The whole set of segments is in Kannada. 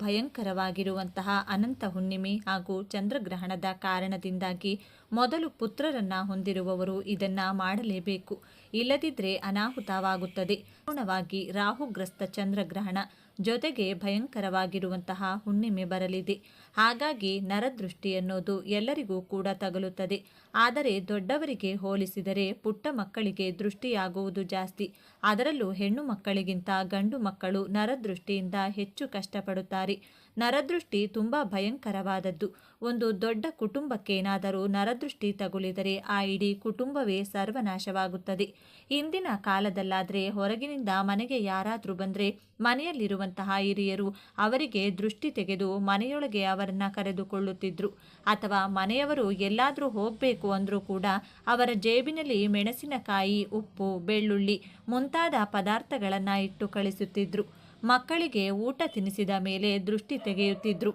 ಭಯಂಕರವಾಗಿರುವಂತಹ ಅನಂತ ಹುಣ್ಣಿಮೆ ಹಾಗೂ ಚಂದ್ರಗ್ರಹಣದ ಕಾರಣದಿಂದಾಗಿ ಮೊದಲು ಪುತ್ರರನ್ನ ಹೊಂದಿರುವವರು ಇದನ್ನ ಮಾಡಲೇಬೇಕು. ಇಲ್ಲದಿದ್ದರೆ ಅನಾಹುತವಾಗುತ್ತದೆ. ಪೂರ್ಣವಾಗಿ ರಾಹುಗ್ರಸ್ತ ಚಂದ್ರಗ್ರಹಣ ಜೊತೆಗೆ ಭಯಂಕರವಾಗಿರುವಂತಹ ಹುಣ್ಣಿಮೆ ಬರಲಿದೆ. ಹಾಗಾಗಿ ನರದೃಷ್ಟಿ ಅನ್ನೋದು ಎಲ್ಲರಿಗೂ ಕೂಡ ತಗಲುತ್ತದೆ. ಆದರೆ ದೊಡ್ಡವರಿಗೆ ಹೋಲಿಸಿದರೆ ಪುಟ್ಟ ಮಕ್ಕಳಿಗೆ ದೃಷ್ಟಿಯಾಗುವುದು ಜಾಸ್ತಿ. ಅದರಲ್ಲೂ ಹೆಣ್ಣು ಮಕ್ಕಳಿಗಿಂತ ಗಂಡು ಮಕ್ಕಳು ನರದೃಷ್ಟಿಯಿಂದ ಹೆಚ್ಚು ಕಷ್ಟಪಡುತ್ತಾರೆ. ನರದೃಷ್ಟಿ ತುಂಬ ಭಯಂಕರವಾದದ್ದು. ಒಂದು ದೊಡ್ಡ ಕುಟುಂಬಕ್ಕೇನಾದರೂ ನರದೃಷ್ಟಿ ತಗುಲಿದರೆ ಆ ಇಡೀ ಕುಟುಂಬವೇ ಸರ್ವನಾಶವಾಗುತ್ತದೆ. ಇಂದಿನ ಕಾಲದಲ್ಲಾದರೆ ಹೊರಗಿನಿಂದ ಮನೆಗೆ ಯಾರಾದರೂ ಬಂದರೆ ಮನೆಯಲ್ಲಿರುವಂತಹ ಹಿರಿಯರು ಅವರಿಗೆ ದೃಷ್ಟಿ ತೆಗೆದು ಮನೆಯೊಳಗೆ ಅವರನ್ನ ಕರೆದುಕೊಳ್ಳುತ್ತಿದ್ರು. ಅಥವಾ ಮನೆಯವರು ಎಲ್ಲಾದರೂ ಹೋಗಬೇಕು ಅಂದರೂ ಕೂಡ ಅವರ ಜೇಬಿನಲ್ಲಿ ಮೆಣಸಿನಕಾಯಿ, ಉಪ್ಪು, ಬೆಳ್ಳುಳ್ಳಿ ಮುಂತಾದ ಪದಾರ್ಥಗಳನ್ನು ಇಟ್ಟು ಕಳಿಸುತ್ತಿದ್ರು. ಮಕ್ಕಳಿಗೆ ಊಟ ತಿನ್ನಿಸಿದ ಮೇಲೆ ದೃಷ್ಟಿ ತೆಗೆಯುತ್ತಿದ್ರು.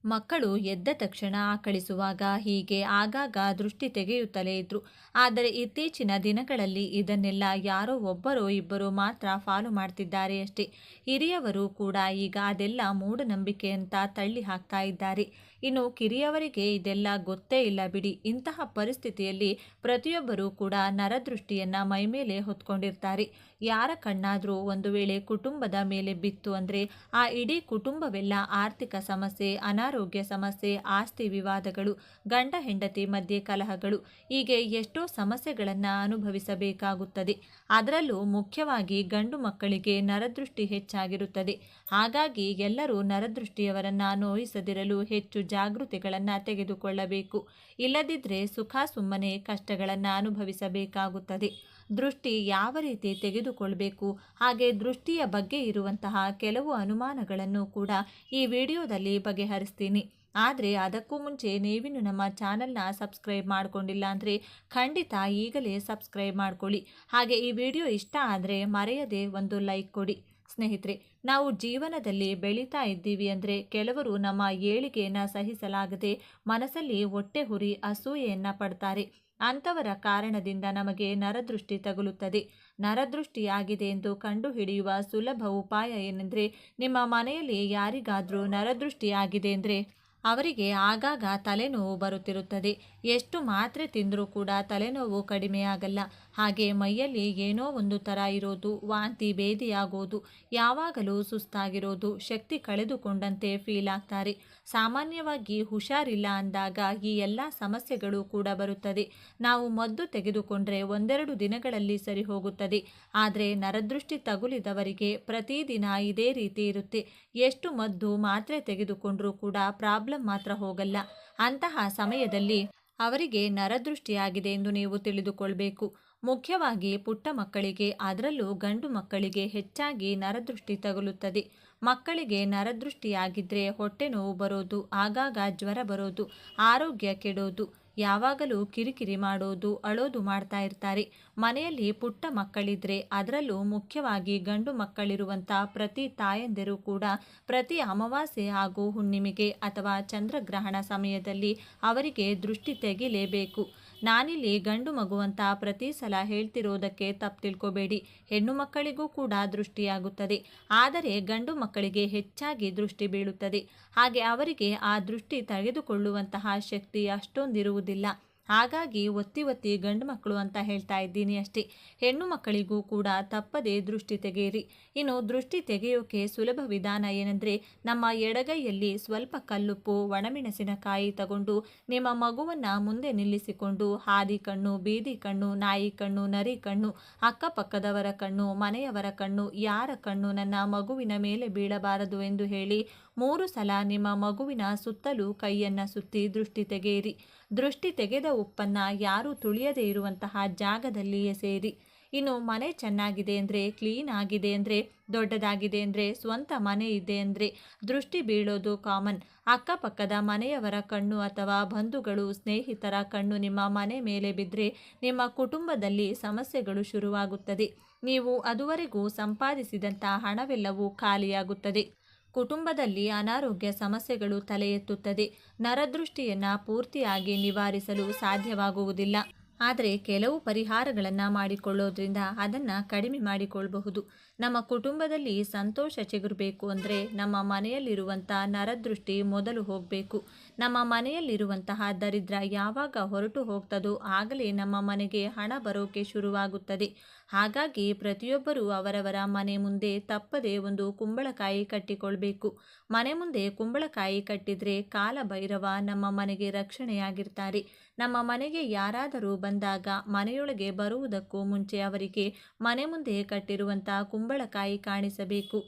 ಮಕ್ಕಳು ಎದ್ದ ತಕ್ಷಣ ಕಳಿಸುವಾಗ ಹೀಗೆ ಆಗಾಗ ದೃಷ್ಟಿ ತೆಗೆಯುತ್ತಲೇ ಇದ್ರು. ಆದರೆ ಇತ್ತೀಚಿನ ದಿನಗಳಲ್ಲಿ ಇದನ್ನೆಲ್ಲ ಯಾರೋ ಒಬ್ಬರೋ ಇಬ್ಬರು ಮಾತ್ರ ಫಾಲೋ ಮಾಡ್ತಿದ್ದಾರೆ ಅಷ್ಟೇ. ಹಿರಿಯವರು ಕೂಡ ಈಗ ಅದೆಲ್ಲ ಮೂಢನಂಬಿಕೆ ಅಂತ ತಳ್ಳಿ ಹಾಕ್ತಾ ಇದ್ದಾರೆ. ಇನ್ನು ಕಿರಿಯವರಿಗೆ ಇದೆಲ್ಲ ಗೊತ್ತೇ ಇಲ್ಲ ಬಿಡಿ. ಇಂತಹ ಪರಿಸ್ಥಿತಿಯಲ್ಲಿ ಪ್ರತಿಯೊಬ್ಬರೂ ಕೂಡ ನರದೃಷ್ಟಿಯನ್ನ ಮೈಮೇಲೆ ಹೊತ್ಕೊಂಡಿರ್ತಾರೆ. ಯಾರ ಕಣ್ಣಾದರೂ ಒಂದು ವೇಳೆ ಕುಟುಂಬದ ಮೇಲೆ ಬಿತ್ತು ಅಂದರೆ ಆ ಇಡೀ ಕುಟುಂಬವೆಲ್ಲ ಆರ್ಥಿಕ ಸಮಸ್ಯೆ, ಅನಾರೋಗ್ಯ ಸಮಸ್ಯೆ, ಆಸ್ತಿ ವಿವಾದಗಳು, ಗಂಡ ಹೆಂಡತಿ ಮಧ್ಯೆ ಕಲಹಗಳು, ಹೀಗೆ ಎಷ್ಟೋ ಸಮಸ್ಯೆಗಳನ್ನು ಅನುಭವಿಸಬೇಕಾಗುತ್ತದೆ. ಅದರಲ್ಲೂ ಮುಖ್ಯವಾಗಿ ಗಂಡು ಮಕ್ಕಳಿಗೆ ನರದೃಷ್ಟಿ ಹೆಚ್ಚಾಗಿರುತ್ತದೆ. ಹಾಗಾಗಿ ಎಲ್ಲರೂ ನರದೃಷ್ಟಿಯವರನ್ನ ನೋಯಿಸದಿರಲು ಹೆಚ್ಚು ಜಾಗೃತಿಗಳನ್ನು ತೆಗೆದುಕೊಳ್ಳಬೇಕು. ಇಲ್ಲದಿದ್ದರೆ ಸುಖ ಸುಮ್ಮನೆ ಕಷ್ಟಗಳನ್ನು ಅನುಭವಿಸಬೇಕಾಗುತ್ತದೆ. ದೃಷ್ಟಿ ಯಾವ ರೀತಿ ತೆಗೆದುಕೊಳ್ಬೇಕು, ಹಾಗೆ ದೃಷ್ಟಿಯ ಬಗ್ಗೆ ಇರುವಂತಹ ಕೆಲವು ಅನುಮಾನಗಳನ್ನು ಕೂಡ ಈ ವಿಡಿಯೋದಲ್ಲಿ ಬಗೆಹರಿಸ್ತೀನಿ. ಆದರೆ ಅದಕ್ಕೂ ಮುಂಚೆ ನೀವಿನ್ನು ನಮ್ಮ ಚಾನಲ್ನ ಸಬ್ಸ್ಕ್ರೈಬ್ ಮಾಡಿಕೊಂಡಿಲ್ಲ ಅಂದರೆ ಖಂಡಿತ ಈಗಲೇ ಸಬ್ಸ್ಕ್ರೈಬ್ ಮಾಡ್ಕೊಳ್ಳಿ. ಹಾಗೆ ಈ ವಿಡಿಯೋ ಇಷ್ಟ ಆದರೆ ಮರೆಯದೆ ಒಂದು ಲೈಕ್ ಕೊಡಿ. ಸ್ನೇಹಿತರೆ, ನಾವು ಜೀವನದಲ್ಲಿ ಬೆಳೀತಾ ಇದ್ದೀವಿ ಅಂದರೆ ಕೆಲವರು ನಮ್ಮ ಏಳಿಗೆಯನ್ನು ಸಹಿಸಲಾಗದೆ ಮನಸ್ಸಲ್ಲಿ ಹೊಟ್ಟೆ ಹುರಿ ಅಸೂಯೆಯನ್ನು ಪಡ್ತಾರೆ. ಅಂಥವರ ಕಾರಣದಿಂದ ನಮಗೆ ನರದೃಷ್ಟಿ ತಗುಲುತ್ತದೆ. ನರದೃಷ್ಟಿಯಾಗಿದೆ ಎಂದು ಕಂಡುಹಿಡಿಯುವ ಸುಲಭ ಉಪಾಯ ಏನೆಂದರೆ, ನಿಮ್ಮ ಮನೆಯಲ್ಲಿ ಯಾರಿಗಾದರೂ ನರದೃಷ್ಟಿಯಾಗಿದೆ ಅಂದರೆ ಅವರಿಗೆ ಆಗಾಗ ತಲೆನೋವು ಬರುತ್ತಿರುತ್ತದೆ. ಎಷ್ಟು ಮಾತ್ರೆ ತಿಂದರೂ ಕೂಡ ತಲೆನೋವು ಕಡಿಮೆಯಾಗಲ್ಲ. ಹಾಗೆ ಮೈಯಲ್ಲಿ ಏನೋ ಒಂದು ಥರ ಇರೋದು, ವಾಂತಿ ಭೇದಿಯಾಗೋದು, ಯಾವಾಗಲೂ ಸುಸ್ತಾಗಿರೋದು, ಶಕ್ತಿ ಕಳೆದುಕೊಂಡಂತೆ ಫೀಲ್ ಆಗ್ತಾರೆ. ಸಾಮಾನ್ಯವಾಗಿ ಹುಷಾರಿಲ್ಲ ಅಂದಾಗ ಈ ಎಲ್ಲ ಸಮಸ್ಯೆಗಳು ಕೂಡ ಬರುತ್ತದೆ. ನಾವು ಮದ್ದು ತೆಗೆದುಕೊಂಡ್ರೆ ಒಂದೆರಡು ದಿನಗಳಲ್ಲಿ ಸರಿ ಹೋಗುತ್ತದೆ. ಆದರೆ ನರದೃಷ್ಟಿ ತಗುಲಿದವರಿಗೆ ಪ್ರತಿದಿನ ಇದೇ ರೀತಿ ಇರುತ್ತೆ. ಎಷ್ಟು ಮದ್ದು ಮಾತ್ರೆ ತೆಗೆದುಕೊಂಡ್ರೂ ಕೂಡ ಪ್ರಾಬ್ಲಮ್ ಮಾತ್ರ ಹೋಗಲ್ಲ. ಅಂತಹ ಸಮಯದಲ್ಲಿ ಅವರಿಗೆ ನರದೃಷ್ಟಿಯಾಗಿದೆ ಎಂದು ನೀವು ತಿಳಿದುಕೊಳ್ಬೇಕು. ಮುಖ್ಯವಾಗಿ ಪುಟ್ಟ ಮಕ್ಕಳಿಗೆ, ಅದರಲ್ಲೂ ಗಂಡು ಮಕ್ಕಳಿಗೆ ಹೆಚ್ಚಾಗಿ ನರದೃಷ್ಟಿ ತಗುಲುತ್ತದೆ. ಮಕ್ಕಳಿಗೆ ನರದೃಷ್ಟಿಯಾಗಿದ್ದರೆ ಹೊಟ್ಟೆ ನೋವು ಬರೋದು, ಆಗಾಗ ಜ್ವರ ಬರೋದು, ಆರೋಗ್ಯ ಕೆಡೋದು, ಯಾವಾಗಲೂ ಕಿರಿಕಿರಿ ಮಾಡೋದು, ಅಳೋದು ಮಾಡ್ತಾ ಇರ್ತಾರೆ. ಮನೆಯಲ್ಲಿ ಪುಟ್ಟ ಮಕ್ಕಳಿದ್ರೆ, ಅದರಲ್ಲೂ ಮುಖ್ಯವಾಗಿ ಗಂಡು ಮಕ್ಕಳಿರುವಂಥ ಪ್ರತಿ ತಾಯಂದಿರು ಕೂಡ ಪ್ರತಿ ಅಮಾವಾಸ್ಯೆ ಹಾಗೂ ಹುಣ್ಣಿಮೆಗೆ ಅಥವಾ ಚಂದ್ರಗ್ರಹಣ ಸಮಯದಲ್ಲಿ ಅವರಿಗೆ ದೃಷ್ಟಿ ತೆಗಿಲೇಬೇಕು. ನಾನಿಲ್ಲಿ ಗಂಡು ಮಗು ಅಂತ ಪ್ರತಿ ಸಲ ಹೇಳ್ತಿರೋದಕ್ಕೆ ತಪ್ಪು ತಿಳ್ಕೊಬೇಡಿ. ಹೆಣ್ಣು ಮಕ್ಕಳಿಗೂ ಕೂಡ ದೃಷ್ಟಿಯಾಗುತ್ತದೆ. ಆದರೆ ಗಂಡು ಮಕ್ಕಳಿಗೆ ಹೆಚ್ಚಾಗಿ ದೃಷ್ಟಿ ಬೀಳುತ್ತದೆ. ಹಾಗೆ ಅವರಿಗೆ ಆ ದೃಷ್ಟಿ ತೆಗೆದುಕೊಳ್ಳುವಂತಹ ಶಕ್ತಿ ಅಷ್ಟೊಂದಿರುವುದಿಲ್ಲ. ಹಾಗಾಗಿ ಒತ್ತಿ ಒತ್ತಿ ಗಂಡು ಮಕ್ಕಳು ಅಂತ ಹೇಳ್ತಾ ಇದ್ದೀನಿ ಅಷ್ಟೇ. ಹೆಣ್ಣು ಮಕ್ಕಳಿಗೂ ಕೂಡ ತಪ್ಪದೇ ದೃಷ್ಟಿ ತೆಗೆಯಿರಿ. ಇನ್ನು ದೃಷ್ಟಿ ತೆಗೆಯೋಕೆ ಸುಲಭ ವಿಧಾನ ಏನೆಂದರೆ, ನಮ್ಮ ಎಡಗೈಯಲ್ಲಿ ಸ್ವಲ್ಪ ಕಲ್ಲುಪ್ಪು, ಒಣಮೆಣಸಿನಕಾಯಿ ತಗೊಂಡು ನಿಮ್ಮ ಮಗುವನ್ನು ಮುಂದೆ ನಿಲ್ಲಿಸಿಕೊಂಡು ಹಾದಿ ಕಣ್ಣು, ಬೀದಿ ಕಣ್ಣು, ನಾಯಿ ಕಣ್ಣು, ನರಿ ಕಣ್ಣು, ಅಕ್ಕಪಕ್ಕದವರ ಕಣ್ಣು, ಮನೆಯವರ ಕಣ್ಣು, ಯಾರ ಕಣ್ಣು ನನ್ನ ಮಗುವಿನ ಮೇಲೆ ಬೀಳಬಾರದು ಎಂದು ಹೇಳಿ 3 ಸಲ ನಿಮ್ಮ ಮಗುವಿನ ಸುತ್ತಲೂ ಕೈಯನ್ನು ಸುತ್ತಿ ದೃಷ್ಟಿ ತೆಗೆಯಿರಿ. ದೃಷ್ಟಿ ತೆಗೆದ ಉಪ್ಪನ್ನು ಯಾರೂ ತುಳಿಯದೇ ಇರುವಂತಹ ಜಾಗದಲ್ಲಿ ಎಸೆಯಿರಿ. ಇನ್ನು ಮನೆ ಚೆನ್ನಾಗಿದೆ ಅಂದರೆ, ಕ್ಲೀನ್ ಆಗಿದೆ ಅಂದರೆ, ದೊಡ್ಡದಾಗಿದೆ ಅಂದರೆ, ಸ್ವಂತ ಮನೆ ಇದೆ ಅಂದರೆ ದೃಷ್ಟಿ ಬೀಳೋದು ಕಾಮನ್. ಅಕ್ಕಪಕ್ಕದ ಮನೆಯವರ ಕಣ್ಣು ಅಥವಾ ಬಂಧುಗಳು, ಸ್ನೇಹಿತರ ಕಣ್ಣು ನಿಮ್ಮ ಮನೆ ಮೇಲೆ ಬಿದ್ದರೆ ನಿಮ್ಮ ಕುಟುಂಬದಲ್ಲಿ ಸಮಸ್ಯೆಗಳು ಶುರುವಾಗುತ್ತದೆ. ನೀವು ಅದುವರೆಗೂ ಸಂಪಾದಿಸಿದಂಥ ಹಣವೆಲ್ಲವೂ ಖಾಲಿಯಾಗುತ್ತದೆ. ಕುಟುಂಬದಲ್ಲಿ ಅನಾರೋಗ್ಯ ಸಮಸ್ಯೆಗಳು ತಲೆ ಎತ್ತುತ್ತದೆ. ನರದೃಷ್ಟಿಯನ್ನು ಪೂರ್ತಿಯಾಗಿ ನಿವಾರಿಸಲು ಸಾಧ್ಯವಾಗುವುದಿಲ್ಲ. ಆದರೆ ಕೆಲವು ಪರಿಹಾರಗಳನ್ನು ಮಾಡಿಕೊಳ್ಳೋದ್ರಿಂದ ಅದನ್ನು ಕಡಿಮೆ ಮಾಡಿಕೊಳ್ಳಬಹುದು. ನಮ್ಮ ಕುಟುಂಬದಲ್ಲಿ ಸಂತೋಷ ಚಿಗುರಬೇಕು ಅಂದರೆ ನಮ್ಮ ಮನೆಯಲ್ಲಿರುವಂಥ ನರದೃಷ್ಟಿ ಮೊದಲು ಹೋಗಬೇಕು. ನಮ್ಮ ಮನೆಯಲ್ಲಿರುವಂತಹ ದರಿದ್ರ ಯಾವಾಗ ಹೊರಟು ಹೋಗ್ತದೋ ಆಗಲೇ ನಮ್ಮ ಮನೆಗೆ ಹಣ ಬರೋಕೆ ಶುರುವಾಗುತ್ತದೆ. ಹಾಗಾಗಿ ಪ್ರತಿಯೊಬ್ಬರೂ ಅವರವರ ಮನೆ ಮುಂದೆ ತಪ್ಪದೆ ಒಂದು ಕುಂಬಳಕಾಯಿ ಕಟ್ಟಿಕೊಳ್ಬೇಕು. ಮನೆ ಮುಂದೆ ಕುಂಬಳಕಾಯಿ ಕಟ್ಟಿದರೆ ಕಾಲಭೈರವ ನಮ್ಮ ಮನೆಗೆ ರಕ್ಷಣೆಯಾಗಿರ್ತಾರೆ. ನಮ್ಮ ಮನೆಗೆ ಯಾರಾದರೂ ಬಂದಾಗ ಮನೆಯೊಳಗೆ ಬರುವುದಕ್ಕೂ ಮುಂಚೆ ಅವರಿಗೆ ಮನೆ ಮುಂದೆ ಕಟ್ಟಿರುವಂಥ ಕುಂಬಳಕಾಯಿ ಕಾಣಿಸಬೇಕು.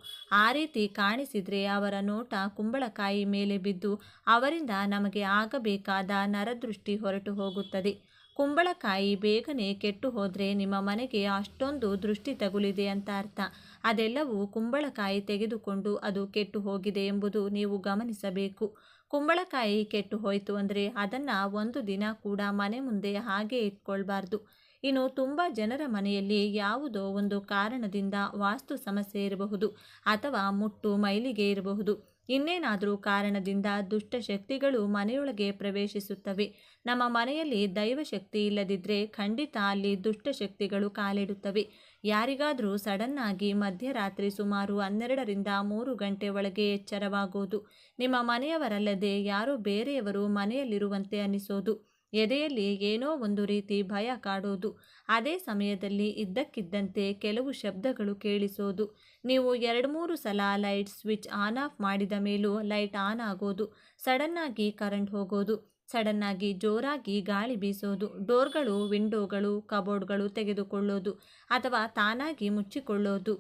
ಆ ರೀತಿ ಕಾಣಿಸಿದರೆ ಅವರ ನೋಟ ಕುಂಬಳಕಾಯಿ ಮೇಲೆ ಬಿದ್ದು ಅವರಿಂದ ನಮಗೆ ಆಗಬೇಕಾದ ನರದೃಷ್ಟಿ ಹೊರಟು ಹೋಗುತ್ತದೆ. ಕುಂಬಳಕಾಯಿ ಬೇಗನೆ ಕೆಟ್ಟು ಹೋದರೆ ನಿಮ್ಮ ಮನೆಗೆ ಅಷ್ಟೊಂದು ದೃಷ್ಟಿ ತಗುಲಿದೆ ಅಂತ ಅರ್ಥ. ಅದೆಲ್ಲವೂ ಕುಂಬಳಕಾಯಿ ತೆಗೆದುಕೊಂಡು ಅದು ಕೆಟ್ಟು ಹೋಗಿದೆ ಎಂಬುದು ನೀವು ಗಮನಿಸಬೇಕು. ಕುಂಬಳಕಾಯಿ ಕೆಟ್ಟು ಹೋಯಿತು ಅಂದರೆ ಅದನ್ನು ಒಂದು ದಿನ ಕೂಡ ಮನೆ ಮುಂದೆ ಹಾಗೆ ಇಟ್ಕೊಳ್ಬಾರ್ದು. ಇನ್ನು ತುಂಬ ಜನರ ಮನೆಯಲ್ಲಿ ಯಾವುದೋ ಒಂದು ಕಾರಣದಿಂದ ವಾಸ್ತು ಸಮಸ್ಯೆ ಇರಬಹುದು, ಅಥವಾ ಮುಟ್ಟು ಮೈಲಿಗೆ ಇರಬಹುದು, ಇನ್ನೇನಾದರೂ ಕಾರಣದಿಂದ ದುಷ್ಟಶಕ್ತಿಗಳು ಮನೆಯೊಳಗೆ ಪ್ರವೇಶಿಸುತ್ತವೆ. ನಮ್ಮ ಮನೆಯಲ್ಲಿ ದೈವಶಕ್ತಿ ಇಲ್ಲದಿದ್ದರೆ ಖಂಡಿತ ಅಲ್ಲಿ ದುಷ್ಟಶಕ್ತಿಗಳು ಕಾಲಿಡುತ್ತವೆ. ಯಾರಿಗಾದರೂ ಸಡನ್ನಾಗಿ ಮಧ್ಯರಾತ್ರಿ ಸುಮಾರು 12ರಿಂದ 3 ಗಂಟೆ ಒಳಗೆ ಎಚ್ಚರವಾಗೋದು, ನಿಮ್ಮ ಮನೆಯವರಲ್ಲದೆ ಯಾರೋ ಬೇರೆಯವರು ಮನೆಯಲ್ಲಿರುವಂತೆ ಅನಿಸೋದು, ಎದೆಯಲ್ಲಿ ಏನೋ ಒಂದು ರೀತಿ ಭಯ ಕಾಡೋದು, ಅದೇ ಸಮಯದಲ್ಲಿ ಇದ್ದಕ್ಕಿದ್ದಂತೆ ಕೆಲವು ಶಬ್ದಗಳು ಕೇಳಿಸೋದು, ನೀವು 2-3 ಸಲ ಲೈಟ್ ಸ್ವಿಚ್ ಆನ್ ಆಫ್ ಮಾಡಿದ ಮೇಲೂ ಲೈಟ್ ಆನ್ ಆಗೋದು, ಸಡನ್ನಾಗಿ ಕರೆಂಟ್ ಹೋಗೋದು, ಸಡನ್ನಾಗಿ ಜೋರಾಗಿ ಗಾಳಿ ಬೀಸೋದು, ಡೋರ್ಗಳು, ವಿಂಡೋಗಳು, ಕಬೋರ್ಡ್ಗಳು ತೆಗೆದುಕೊಳ್ಳೋದು ಅಥವಾ ತಾನಾಗಿ ಮುಚ್ಚಿಕೊಳ್ಳೋದು,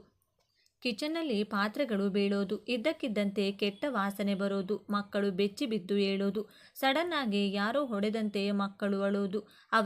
ಕಿಚನ್ನಲ್ಲಿ ಪಾತ್ರೆಗಳು ಬೀಳೋದು, ಇದ್ದಕ್ಕಿದ್ದಂತೆ ಕೆಟ್ಟ ವಾಸನೆ ಬರೋದು, ಮಕ್ಕಳು ಬೆಚ್ಚಿ ಬಿದ್ದು ಏಳೋದು, ಸಡನ್ನಾಗಿ ಯಾರೋ ಹೊಡೆದಂತೆ ಮಕ್ಕಳು ಅಳೋದು,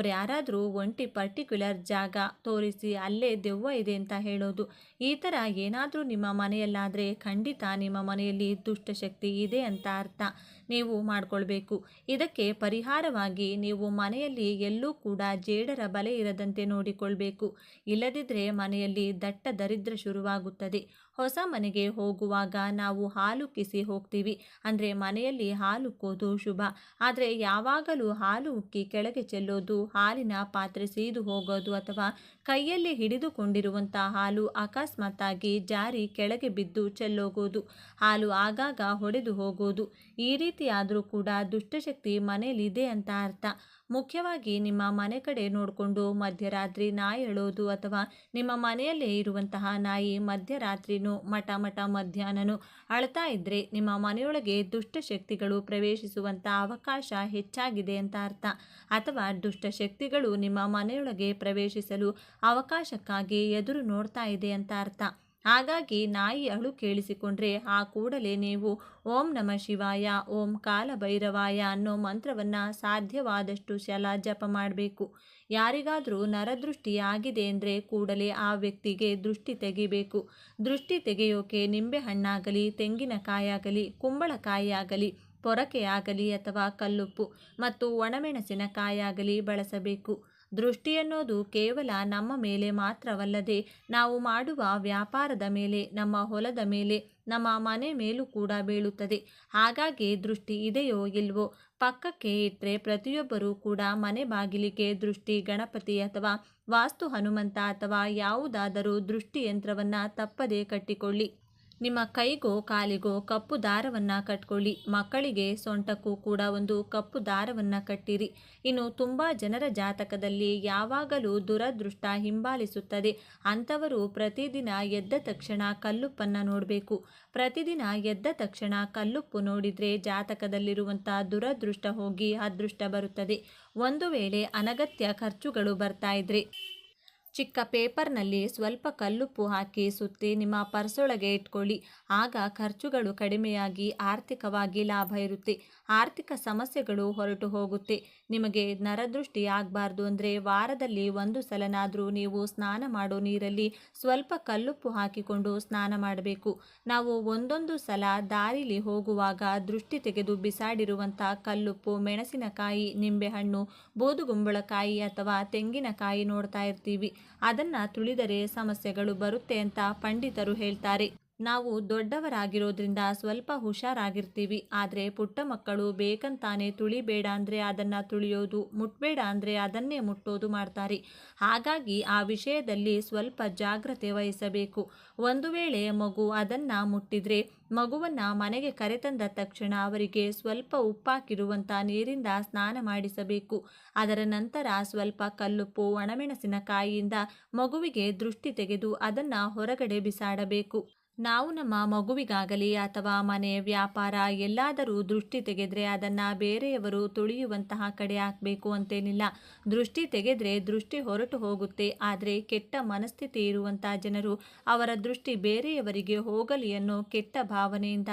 ಯಾರಾದರೂ ಒಂಟಿ ಪರ್ಟಿಕ್ಯುಲರ್ ಜಾಗ ತೋರಿಸಿ ಅಲ್ಲೇ ದೆವ್ವ ಇದೆ ಅಂತ ಹೇಳೋದು, ಈ ಥರ ಏನಾದರೂ ನಿಮ್ಮ ಮನೆಯಲ್ಲಾದರೆ ಖಂಡಿತ ನಿಮ್ಮ ಮನೆಯಲ್ಲಿ ದುಷ್ಟಶಕ್ತಿ ಇದೆ ಅಂತ ಅರ್ಥ. ನೀವು ಮಾಡಿಕೊಳ್ಬೇಕು. ಇದಕ್ಕೆ ಪರಿಹಾರವಾಗಿ ನೀವು ಮನೆಯಲ್ಲಿ ಎಲ್ಲೂ ಕೂಡ ಜೇಡರ ಬಲೆ ಇರದಂತೆ ನೋಡಿಕೊಳ್ಬೇಕು. ಇಲ್ಲದಿದ್ದರೆ ಮನೆಯಲ್ಲಿ ದಟ್ಟ ದರಿದ್ರ ಶುರುವಾಗುತ್ತದೆ. ಹೊಸ ಮನೆಗೆ ಹೋಗುವಾಗ ನಾವು ಹಾಲು ಕಿಸಿ ಹೋಗ್ತೀವಿ, ಅಂದರೆ ಮನೆಯಲ್ಲಿ ಹಾಲು ಉಕ್ಕೋದು ಶುಭ. ಆದರೆ ಯಾವಾಗಲೂ ಹಾಲು ಉಕ್ಕಿ ಕೆಳಗೆ ಚೆಲ್ಲೋದು, ಹಾಲಿನ ಪಾತ್ರೆ ಸೀದು ಹೋಗೋದು ಅಥವಾ ಕೈಯಲ್ಲಿ ಹಿಡಿದುಕೊಂಡಿರುವಂಥ ಹಾಲು ಅಕಸ್ಮಾತ್ತಾಗಿ ಜಾರಿ ಕೆಳಗೆ ಬಿದ್ದು ಚೆಲ್ಲೋಗೋದು, ಹಾಲು ಆಗಾಗ ಹೊಡೆದು ಹೋಗೋದು, ಈ ರೀತಿಯಾದರೂ ಕೂಡ ದುಷ್ಟಶಕ್ತಿ ಮನೆಯಲ್ಲಿದೆ ಅಂತ ಅರ್ಥ. ಮುಖ್ಯವಾಗಿ ನಿಮ್ಮ ಮನೆ ಕಡೆ ನೋಡಿಕೊಂಡು ಮಧ್ಯರಾತ್ರಿ ನಾಯಿ ಅಳೋದು ಅಥವಾ ನಿಮ್ಮ ಮನೆಯಲ್ಲೇ ಇರುವಂತಹ ನಾಯಿ ಮಧ್ಯರಾತ್ರಿನೂ ಮಠ ಮಧ್ಯಾಹ್ನನೂ ಅಳ್ತಾ ಇದ್ದರೆ ನಿಮ್ಮ ಮನೆಯೊಳಗೆ ದುಷ್ಟಶಕ್ತಿಗಳು ಪ್ರವೇಶಿಸುವಂಥ ಅವಕಾಶ ಹೆಚ್ಚಾಗಿದೆ ಅಂತ ಅರ್ಥ. ಅಥವಾ ದುಷ್ಟಶಕ್ತಿಗಳು ನಿಮ್ಮ ಮನೆಯೊಳಗೆ ಪ್ರವೇಶಿಸಲು ಅವಕಾಶಕ್ಕಾಗಿ ಎದುರು ನೋಡ್ತಾ ಇದೆ ಅಂತ ಅರ್ಥ. ಹಾಗಾಗಿ ನಾಯಿ ಅಳು ಕೇಳಿಸಿಕೊಂಡ್ರೆ ಆ ಕೂಡಲೇ ನೀವು ಓಂ ನಮಃ ಶಿವಾಯ, ಓಂ ಕಾಲಭೈರವಾಯ ಅನ್ನೋ ಮಂತ್ರವನ್ನು ಸಾಧ್ಯವಾದಷ್ಟು ಸಲ ಜಪ ಮಾಡಬೇಕು. ಯಾರಿಗಾದರೂ ನರದೃಷ್ಟಿ ಆಗಿದೆ ಅಂದರೆ ಕೂಡಲೇ ಆ ವ್ಯಕ್ತಿಗೆ ದೃಷ್ಟಿ ತೆಗಿಬೇಕು. ದೃಷ್ಟಿ ತೆಗೆಯೋಕೆ ನಿಂಬೆಹಣ್ಣಾಗಲಿ, ತೆಂಗಿನಕಾಯಾಗಲಿ, ಕುಂಬಳಕಾಯಿಯಾಗಲಿ, ಪೊರಕೆಯಾಗಲಿ ಅಥವಾ ಕಲ್ಲುಪ್ಪು ಮತ್ತು ಒಣಮೆಣಸಿನಕಾಯಾಗಲಿ ಬಳಸಬೇಕು. ದೃಷ್ಟಿ ಅನ್ನೋದು ಕೇವಲ ನಮ್ಮ ಮೇಲೆ ಮಾತ್ರವಲ್ಲದೆ ನಾವು ಮಾಡುವ ವ್ಯಾಪಾರದ ಮೇಲೆ, ನಮ್ಮ ಹೊಲದ ಮೇಲೆ, ನಮ್ಮ ಮನೆ ಮೇಲೂ ಕೂಡ ಬೀಳುತ್ತದೆ. ಹಾಗಾಗಿ ದೃಷ್ಟಿ ಇದೆಯೋ ಇಲ್ವೋ ಪಕ್ಕಕ್ಕೆ ಇಟ್ಟರೆ ಪ್ರತಿಯೊಬ್ಬರೂ ಕೂಡ ಮನೆ ಬಾಗಿಲಿಗೆ ದೃಷ್ಟಿ ಗಣಪತಿ ಅಥವಾ ವಾಸ್ತು ಹನುಮಂತ ಅಥವಾ ಯಾವುದಾದರೂ ದೃಷ್ಟಿ ಯಂತ್ರವನ್ನು ತಪ್ಪದೇ ಕಟ್ಟಿಕೊಳ್ಳಿ. ನಿಮ್ಮ ಕೈಗೋ ಕಾಲಿಗೋ ಕಪ್ಪು ದಾರವನ್ನು ಕಟ್ಕೊಳ್ಳಿ. ಮಕ್ಕಳಿಗೆ ಸೊಂಟಕ್ಕೂ ಕೂಡ ಒಂದು ಕಪ್ಪು ದಾರವನ್ನು ಕಟ್ಟಿರಿ. ಇನ್ನು ತುಂಬ ಜನರ ಜಾತಕದಲ್ಲಿ ಯಾವಾಗಲೂ ದುರದೃಷ್ಟ ಹಿಂಬಾಲಿಸುತ್ತದೆ ಅಂಥವರು ಪ್ರತಿದಿನ ಎದ್ದ ತಕ್ಷಣ ಕಲ್ಲುಪ್ಪನ್ನು ನೋಡಬೇಕು. ಪ್ರತಿದಿನ ಎದ್ದ ತಕ್ಷಣ ಕಲ್ಲುಪ್ಪು ನೋಡಿದರೆ ಜಾತಕದಲ್ಲಿರುವಂಥ ದುರದೃಷ್ಟ ಹೋಗಿ ಅದೃಷ್ಟ ಬರುತ್ತದೆ. ಒಂದು ವೇಳೆ ಅನಗತ್ಯ ಖರ್ಚುಗಳು ಬರ್ತಾ ಇದ್ರೆ ಚಿಕ್ಕ ಪೇಪರ್ನಲ್ಲಿ ಸ್ವಲ್ಪ ಕಲ್ಲುಪ್ಪು ಹಾಕಿ ಸುತ್ತಿ ನಿಮ್ಮ ಪರ್ಸೊಳಗೆ ಇಟ್ಕೊಳ್ಳಿ. ಆಗ ಖರ್ಚುಗಳು ಕಡಿಮೆಯಾಗಿ ಆರ್ಥಿಕವಾಗಿ ಲಾಭ ಇರುತ್ತೆ. ಆರ್ಥಿಕ ಸಮಸ್ಯೆಗಳು ಹೊರಟು ಹೋಗುತ್ತೆ. ನಿಮಗೆ ನರದೃಷ್ಟಿ ಆಗಬಾರ್ದು ಅಂದರೆ ವಾರದಲ್ಲಿ 1 ಸಲನಾದರೂ ನೀವು ಸ್ನಾನ ಮಾಡೋ ನೀರಲ್ಲಿ ಸ್ವಲ್ಪ ಕಲ್ಲುಪ್ಪು ಹಾಕಿಕೊಂಡು ಸ್ನಾನ ಮಾಡಬೇಕು. ನಾವು ಒಂದೊಂದು ಸಲ ದಾರಿಲಿ ಹೋಗುವಾಗ ದೃಷ್ಟಿ ತೆಗೆದು ಬಿಸಾಡಿರುವಂಥ ಕಲ್ಲುಪ್ಪು, ಮೆಣಸಿನಕಾಯಿ, ನಿಂಬೆಹಣ್ಣು, ಬೂದುಗುಂಬಳಕಾಯಿ ಅಥವಾ ತೆಂಗಿನಕಾಯಿ ನೋಡ್ತಾ ಇರ್ತೀವಿ. ಅದನ್ನು ತುಳಿದರೆ ಸಮಸ್ಯೆಗಳು ಬರುತ್ತೆ ಅಂತ ಪಂಡಿತರು ಹೇಳ್ತಾರೆ. ನಾವು ದೊಡ್ಡವರಾಗಿರೋದ್ರಿಂದ ಸ್ವಲ್ಪ ಹುಷಾರಾಗಿರ್ತೀವಿ. ಆದರೆ ಪುಟ್ಟ ಮಕ್ಕಳು ಬೇಕಂತಾನೆ ತುಳಿಬೇಡ ಅಂದರೆ ಅದನ್ನು ತುಳಿಯೋದು, ಮುಟ್ಬೇಡ ಅಂದರೆ ಅದನ್ನೇ ಮುಟ್ಟೋದು ಮಾಡ್ತಾರೆ. ಹಾಗಾಗಿ ಆ ವಿಷಯದಲ್ಲಿ ಸ್ವಲ್ಪ ಜಾಗ್ರತೆ ವಹಿಸಬೇಕು. ಒಂದು ವೇಳೆ ಮಗು ಅದನ್ನು ಮುಟ್ಟಿದ್ರೆ ಮಗುವನ್ನು ಮನೆಗೆ ಕರೆತಂದ ತಕ್ಷಣ ಅವರಿಗೆ ಸ್ವಲ್ಪ ಉಪ್ಪಾಕಿರುವಂಥ ನೀರಿಂದ ಸ್ನಾನ ಮಾಡಿಸಬೇಕು. ಅದರ ನಂತರ ಸ್ವಲ್ಪ ಕಲ್ಲುಪ್ಪು, ಒಣಮೆಣಸಿನಕಾಯಿಯಿಂದ ಮಗುವಿಗೆ ದೃಷ್ಟಿ ತೆಗೆದು ಅದನ್ನು ಹೊರಗಡೆ ಬಿಸಾಡಬೇಕು. ನಾವು ನಮ್ಮ ಮಗುವಿಗಾಗಲಿ ಅಥವಾ ಮನೆ, ವ್ಯಾಪಾರ ಎಲ್ಲಾದರೂ ದೃಷ್ಟಿ ತೆಗೆದ್ರೆ ಅದನ್ನು ಬೇರೆಯವರು ತುಳಿಯುವಂತಹ ಕಡೆ ಹಾಕಬೇಕು ಅಂತೇನಿಲ್ಲ. ದೃಷ್ಟಿ ತೆಗೆದ್ರೆ ದೃಷ್ಟಿ ಹೊರಟು ಹೋಗುತ್ತೆ. ಆದರೆ ಕೆಟ್ಟ ಮನಸ್ಥಿತಿ ಇರುವಂಥ ಜನರು ಅವರ ದೃಷ್ಟಿ ಬೇರೆಯವರಿಗೆ ಹೋಗಲಿ ಅನ್ನೋ ಕೆಟ್ಟ ಭಾವನೆಯಿಂದ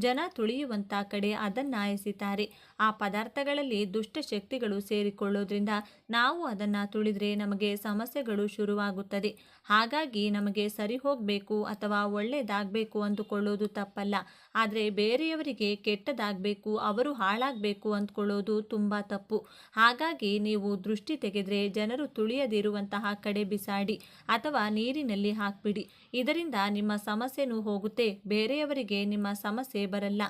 ಜನ ತುಳಿಯುವಂಥ ಕಡೆ ಅದನ್ನು ಎಸಿತಾರೆ. ಆ ಪದಾರ್ಥಗಳಲ್ಲಿ ದುಷ್ಟಶಕ್ತಿಗಳು ಸೇರಿಕೊಳ್ಳೋದ್ರಿಂದ ನಾವು ಅದನ್ನು ತುಳಿದ್ರೆ ನಮಗೆ ಸಮಸ್ಯೆಗಳು ಶುರುವಾಗುತ್ತದೆ. ಹಾಗಾಗಿ ನಮಗೆ ಸರಿ ಹೋಗಬೇಕು ಅಥವಾ ಒಳ್ಳೆಯದಾಗಬೇಕು ಅಂದುಕೊಳ್ಳೋದು ತಪ್ಪಲ್ಲ. ಆದರೆ ಬೇರೆಯವರಿಗೆ ಕೆಟ್ಟದಾಗಬೇಕು, ಅವರು ಹಾಳಾಗಬೇಕು ಅಂದ್ಕೊಳ್ಳೋದು ತುಂಬ ತಪ್ಪು. ಹಾಗಾಗಿ ನೀವು ದೃಷ್ಟಿ ತೆಗೆದ್ರೆ ಜನರು ತುಳಿಯದಿರುವಂತಹ ಕಡೆ ಬಿಸಾಡಿ ಅಥವಾ ನೀರಿನಲ್ಲಿ ಹಾಕ್ಬಿಡಿ. ಇದರಿಂದ ನಿಮ್ಮ ಸಮಸ್ಯೆನೂ ಹೋಗುತ್ತೆ, ಬೇರೆಯವರಿಗೆ ನಿಮ್ಮ ಸಮಸ್ಯೆ ಬರಲ್ಲ.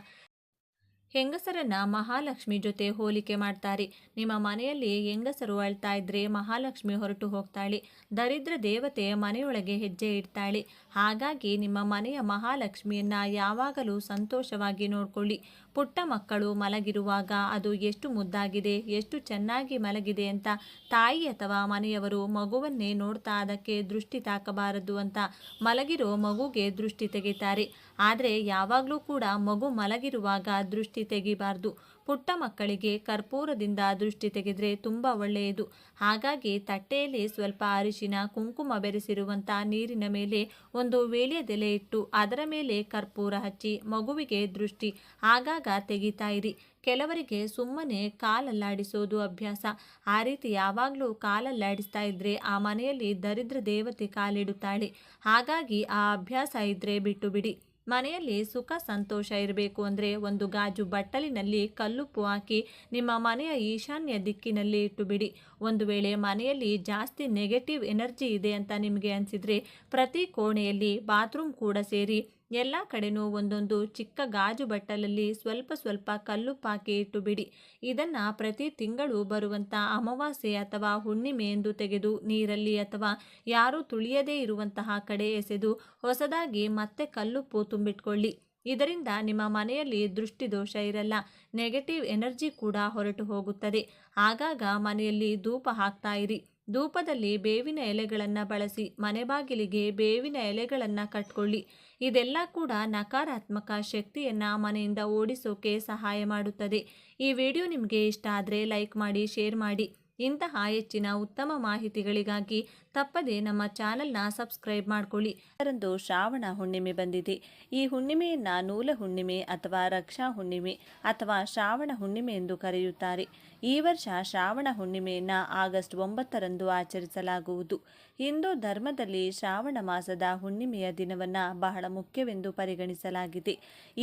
ಹೆಂಗಸರನ್ನ ಮಹಾಲಕ್ಷ್ಮಿ ಜೊತೆ ಹೋಲಿಕೆ ಮಾಡ್ತಾರೆ. ನಿಮ್ಮ ಮನೆಯಲ್ಲಿ ಹೆಂಗಸರು ಅಳ್ತಾ ಇದ್ರೆ ಮಹಾಲಕ್ಷ್ಮಿ ಹೊರಟು ಹೋಗ್ತಾಳೆ. ದರಿದ್ರ ದೇವತೆ ಮನೆಯೊಳಗೆ ಹೆಜ್ಜೆ ಇಡ್ತಾಳೆ. ಹಾಗಾಗಿ ನಿಮ್ಮ ಮನೆಯ ಮಹಾಲಕ್ಷ್ಮಿಯನ್ನ ಯಾವಾಗಲೂ ಸಂತೋಷವಾಗಿ ನೋಡ್ಕೊಳ್ಳಿ. ಪುಟ್ಟ ಮಕ್ಕಳು ಮಲಗಿರುವಾಗ ಅದು ಎಷ್ಟು ಮುದ್ದಾಗಿದೆ, ಎಷ್ಟು ಚೆನ್ನಾಗಿ ಮಲಗಿದೆ ಅಂತ ತಾಯಿ ಅಥವಾ ಮನೆಯವರು ಮಗುವನ್ನೇ ನೋಡ್ತಾ ಅದಕ್ಕೆ ದೃಷ್ಟಿ ತಾಕಬಾರದು ಅಂತ ಮಲಗಿರೋ ಮಗುಗೆ ದೃಷ್ಟಿ ತೆಗಿತಾರೆ. ಆದರೆ ಯಾವಾಗಲೂ ಕೂಡ ಮಗು ಮಲಗಿರುವಾಗ ದೃಷ್ಟಿ ತೆಗಿಬಾರ್ದು. ಪುಟ್ಟ ಮಕ್ಕಳಿಗೆ ಕರ್ಪೂರದಿಂದ ದೃಷ್ಟಿ ತೆಗೆದ್ರೆ ತುಂಬ ಒಳ್ಳೆಯದು. ಹಾಗಾಗಿ ತಟ್ಟೆಯಲ್ಲಿ ಸ್ವಲ್ಪ ಅರಿಶಿನ, ಕುಂಕುಮ ಬೆರೆಸಿರುವಂಥ ನೀರಿನ ಮೇಲೆ ಒಂದು ವೀಳ್ಯದೆಲೆ ಇಟ್ಟು ಅದರ ಮೇಲೆ ಕರ್ಪೂರ ಹಚ್ಚಿ ಮಗುವಿಗೆ ದೃಷ್ಟಿ ಆಗಾಗ ತೆಗಿತಾ ಇರಿ. ಕೆಲವರಿಗೆ ಸುಮ್ಮನೆ ಕಾಲಲ್ಲಾಡಿಸೋದು ಅಭ್ಯಾಸ. ಆ ರೀತಿ ಯಾವಾಗಲೂ ಕಾಲಲ್ಲಾಡಿಸ್ತಾ ಇದ್ರೆ ಆ ಮನೆಯಲ್ಲಿ ದರಿದ್ರ ದೇವತೆ ಕಾಲಿಡುತ್ತಾಳೆ. ಹಾಗಾಗಿ ಆ ಅಭ್ಯಾಸ ಇದ್ರೆ ಬಿಟ್ಟು ಬಿಡಿ. ಮನೆಯಲ್ಲಿ ಸುಖ ಸಂತೋಷ ಇರಬೇಕು ಅಂದರೆ ಒಂದು ಗಾಜು ಬಟ್ಟಲಿನಲ್ಲಿ ಕಲ್ಲುಪ್ಪು ಹಾಕಿ ನಿಮ್ಮ ಮನೆಯ ಈಶಾನ್ಯ ದಿಕ್ಕಿನಲ್ಲಿ ಇಟ್ಟು ಬಿಡಿ. ಒಂದು ವೇಳೆ ಮನೆಯಲ್ಲಿ ಜಾಸ್ತಿ ನೆಗೆಟಿವ್ ಎನರ್ಜಿ ಇದೆ ಅಂತ ನಿಮಗೆ ಅನಿಸಿದರೆ ಪ್ರತಿ ಕೋಣೆಯಲ್ಲಿ ಬಾತ್ರೂಮ್ ಕೂಡ ಸೇರಿ ಎಲ್ಲ ಕಡೆನೂ ಒಂದೊಂದು ಚಿಕ್ಕ ಗಾಜು ಬಟ್ಟಲಲ್ಲಿ ಸ್ವಲ್ಪ ಸ್ವಲ್ಪ ಕಲ್ಲುಪ್ಪು ಹಾಕಿ ಇಟ್ಟು ಬಿಡಿ. ಇದನ್ನು ಪ್ರತಿ ತಿಂಗಳು ಬರುವಂಥ ಅಮಾವಾಸ್ಯೆ ಅಥವಾ ಹುಣ್ಣಿಮೆ ಎಂದು ತೆಗೆದು ನೀರಲ್ಲಿ ಅಥವಾ ಯಾರೂ ತುಳಿಯದೇ ಇರುವಂತಹ ಕಡೆ ಎಸೆದು ಹೊಸದಾಗಿ ಮತ್ತೆ ಕಲ್ಲುಪ್ಪು ತುಂಬಿಟ್ಕೊಳ್ಳಿ. ಇದರಿಂದ ನಿಮ್ಮ ಮನೆಯಲ್ಲಿ ದೃಷ್ಟಿದೋಷ ಇರಲ್ಲ, ನೆಗೆಟಿವ್ ಎನರ್ಜಿ ಕೂಡ ಹೊರಟು ಹೋಗುತ್ತದೆ. ಆಗಾಗ ಮನೆಯಲ್ಲಿ ಧೂಪ ಹಾಕ್ತಾ ಇರಿ. ಧೂಪದಲ್ಲಿ ಬೇವಿನ ಎಲೆಗಳನ್ನು ಬಳಸಿ ಮನೆ ಬಾಗಿಲಿಗೆ ಬೇವಿನ ಎಲೆಗಳನ್ನು ಕಟ್ಕೊಳ್ಳಿ. ಇದೆಲ್ಲ ಕೂಡ ನಕಾರಾತ್ಮಕ ಶಕ್ತಿಯನ್ನು ಮನೆಯಿಂದ ಓಡಿಸೋಕೆ ಸಹಾಯ ಮಾಡುತ್ತದೆ. ಈ ವಿಡಿಯೋ ನಿಮಗೆ ಇಷ್ಟ ಆದರೆ ಲೈಕ್ ಮಾಡಿ, ಶೇರ್ ಮಾಡಿ. ಇಂತಹ ಹೆಚ್ಚಿನ ಉತ್ತಮ ಮಾಹಿತಿಗಳಿಗಾಗಿ ತಪ್ಪದೆ ನಮ್ಮ ಚಾನಲ್ನ ಸಬ್ಸ್ಕ್ರೈಬ್ ಮಾಡ್ಕೊಳ್ಳಿ. ಅದರಂದು ಶ್ರಾವಣ ಹುಣ್ಣಿಮೆ ಬಂದಿದೆ. ಈ ಹುಣ್ಣಿಮೆಯನ್ನು ನೂಲ ಹುಣ್ಣಿಮೆ ಅಥವಾ ರಕ್ಷಾ ಹುಣ್ಣಿಮೆ ಅಥವಾ ಶ್ರಾವಣ ಹುಣ್ಣಿಮೆ ಎಂದು ಕರೆಯುತ್ತಾರೆ. ಈ ವರ್ಷ ಶ್ರಾವಣ ಹುಣ್ಣಿಮೆಯನ್ನು ಆಗಸ್ಟ್ 9ರಂದು ಆಚರಿಸಲಾಗುವುದು. ಹಿಂದೂ ಧರ್ಮದಲ್ಲಿ ಶ್ರಾವಣ ಮಾಸದ ಹುಣ್ಣಿಮೆಯ ದಿನವನ್ನು ಬಹಳ ಮುಖ್ಯವೆಂದು ಪರಿಗಣಿಸಲಾಗಿದೆ.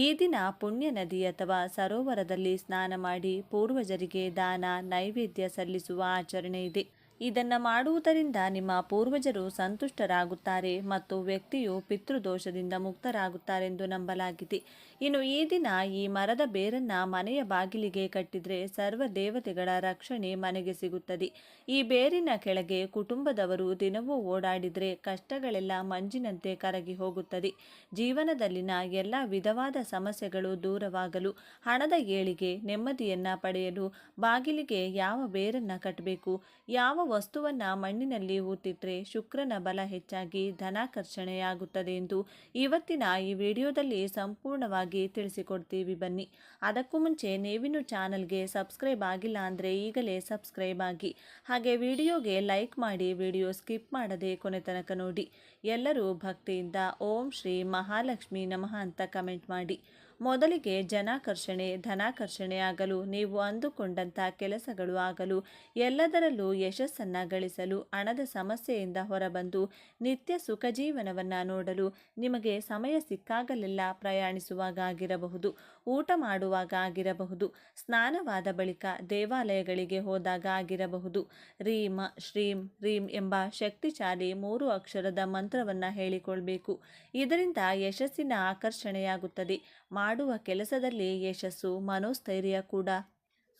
ಈ ದಿನ ಪುಣ್ಯ ನದಿ ಅಥವಾ ಸರೋವರದಲ್ಲಿ ಸ್ನಾನ ಮಾಡಿ ಪೂರ್ವಜರಿಗೆ ದಾನ, ನೈವೇದ್ಯ ಸಲ್ಲಿಸುವ ಆಚರಣೆ ಇದೆ. ಇದನ್ನು ಮಾಡುವುದರಿಂದ ನಿಮ್ಮ ಪೂರ್ವಜರು ಸಂತುಷ್ಟರಾಗುತ್ತಾರೆ ಮತ್ತು ವ್ಯಕ್ತಿಯು ಪಿತೃದೋಷದಿಂದ ಮುಕ್ತರಾಗುತ್ತಾರೆಂದು ನಂಬಲಾಗಿದೆ. ಇನ್ನು ಈ ದಿನ ಈ ಮರದ ಬೇರನ್ನು ಮನೆಯ ಬಾಗಿಲಿಗೆ ಕಟ್ಟಿದರೆ ಸರ್ವ ದೇವತೆಗಳ ರಕ್ಷಣೆ ಮನೆಗೆ ಸಿಗುತ್ತದೆ. ಈ ಬೇರಿನ ಕೆಳಗೆ ಕುಟುಂಬದವರು ದಿನವೂ ಓಡಾಡಿದರೆ ಕಷ್ಟಗಳೆಲ್ಲ ಮಂಜಿನಂತೆ ಕರಗಿ ಹೋಗುತ್ತದೆ. ಜೀವನದಲ್ಲಿನ ಎಲ್ಲ ವಿಧವಾದ ಸಮಸ್ಯೆಗಳು ದೂರವಾಗಲು, ಹಣದ ಏಳಿಗೆ, ನೆಮ್ಮದಿಯನ್ನು ಪಡೆಯಲು ಬಾಗಿಲಿಗೆ ಯಾವ ಬೇರನ್ನು ಕಟ್ಟಬೇಕು, ಯಾವ ವಸ್ತುವನ್ನು ಮಣ್ಣಿನಲ್ಲಿ ಹೂತಿಟ್ರೆ ಶುಕ್ರನ ಬಲ ಹೆಚ್ಚಾಗಿ ಧನಾಕರ್ಷಣೆಯಾಗುತ್ತದೆ ಎಂದು ಇವತ್ತಿನ ಈ ವಿಡಿಯೋದಲ್ಲಿ ಸಂಪೂರ್ಣವಾಗಿ ತಿಳಿಸಿಕೊಡ್ತೀವಿ. ಬನ್ನಿ. ಅದಕ್ಕೂ ಮುಂಚೆ ನೀವಿನ್ನು ಚಾನಲ್ಗೆ ಸಬ್ಸ್ಕ್ರೈಬ್ ಆಗಿಲ್ಲ ಅಂದರೆ ಈಗಲೇ ಸಬ್ಸ್ಕ್ರೈಬ್ ಆಗಿ, ಹಾಗೆ ವಿಡಿಯೋಗೆ ಲೈಕ್ ಮಾಡಿ, ವಿಡಿಯೋ ಸ್ಕಿಪ್ ಮಾಡದೆ ಕೊನೆ ತನಕ ನೋಡಿ. ಎಲ್ಲರೂ ಭಕ್ತಿಯಿಂದ ಓಂ ಶ್ರೀ ಮಹಾಲಕ್ಷ್ಮಿ ನಮಃ ಅಂತ ಕಮೆಂಟ್ ಮಾಡಿ. ಮೊದಲಿಗೆ ಜನಾಕರ್ಷಣೆ, ಧನಾಕರ್ಷಣೆ ಆಗಲು, ನೀವು ಅಂದುಕೊಂಡಂಥ ಕೆಲಸಗಳು ಆಗಲು, ಎಲ್ಲದರಲ್ಲೂ ಯಶಸ್ಸನ್ನು ಗಳಿಸಲು, ಹಣದ ಸಮಸ್ಯೆಯಿಂದ ಹೊರಬಂದು ನಿತ್ಯ ಸುಖ ಜೀವನವನ್ನು ನೋಡಲು, ನಿಮಗೆ ಸಮಯ ಸಿಕ್ಕಾಗಲೆಲ್ಲ ಪ್ರಯಾಣಿಸುವಾಗ ಆಗಿರಬಹುದು, ಊಟ ಮಾಡುವಾಗ ಆಗಿರಬಹುದು, ಸ್ನಾನವಾದ ಬಳಿಕ ದೇವಾಲಯಗಳಿಗೆ ಹೋದಾಗ ಆಗಿರಬಹುದು. ರೀಂ ಶ್ರೀಂ ರೀಂ ಎಂಬ ಶಕ್ತಿಶಾಲಿ 3 ಅಕ್ಷರದ ಮಂತ್ರವನ್ನು ಹೇಳಿಕೊಳ್ಬೇಕು. ಇದರಿಂದ ಯಶಸ್ಸಿನ ಆಕರ್ಷಣೆಯಾಗುತ್ತದೆ. ಮಾಡುವ ಕೆಲಸದಲ್ಲಿ ಯಶಸ್ಸು, ಮನೋಸ್ಥೈರ್ಯ ಕೂಡ